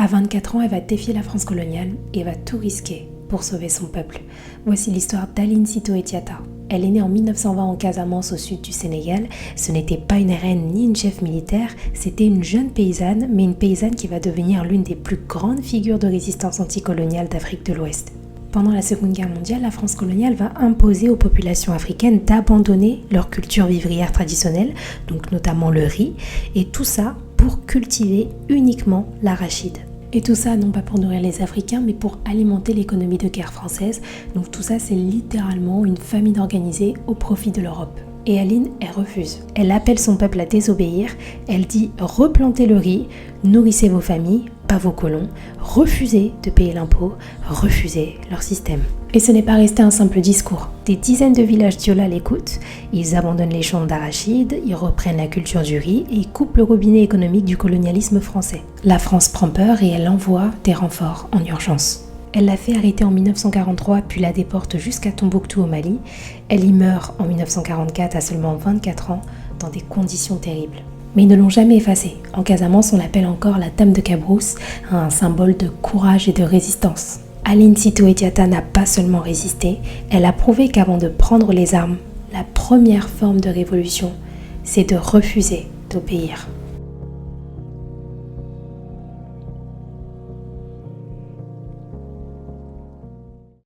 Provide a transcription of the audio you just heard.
À 24 ans, elle va défier la France coloniale et va tout risquer pour sauver son peuple. Voici l'histoire d'Aline Sitoé Diatta. Elle est née en 1920 en Casamance, au sud du Sénégal. Ce n'était pas une reine ni une chef militaire, c'était une jeune paysanne, mais une paysanne qui va devenir l'une des plus grandes figures de résistance anticoloniale d'Afrique de l'Ouest. Pendant la Seconde Guerre mondiale, la France coloniale va imposer aux populations africaines d'abandonner leur culture vivrière traditionnelle, donc notamment le riz, et tout ça pour cultiver uniquement l'arachide. Et tout ça, non pas pour nourrir les Africains, mais pour alimenter l'économie de guerre française. Donc tout ça, c'est littéralement une famine organisée au profit de l'Europe. Et Aline, elle refuse. Elle appelle son peuple à désobéir. Elle dit « replantez le riz, nourrissez vos familles, pas vos colons, refusez de payer l'impôt, refusez leur système ». Et ce n'est pas resté un simple discours. Des dizaines de villages Diola l'écoutent, ils abandonnent les champs d'arachide, ils reprennent la culture du riz et ils coupent le robinet économique du colonialisme français. La France prend peur et elle envoie des renforts en urgence. Elle l'a fait arrêter en 1943 puis la déporte jusqu'à Tombouctou au Mali. Elle y meurt en 1944 à seulement 24 ans dans des conditions terribles. Mais ils ne l'ont jamais effacée. En Casamance, on l'appelle encore la Dame de Cabrousse, un symbole de courage et de résistance. Aline Sitoé Diatta n'a pas seulement résisté, elle a prouvé qu'avant de prendre les armes, la première forme de révolution, c'est de refuser d'obéir.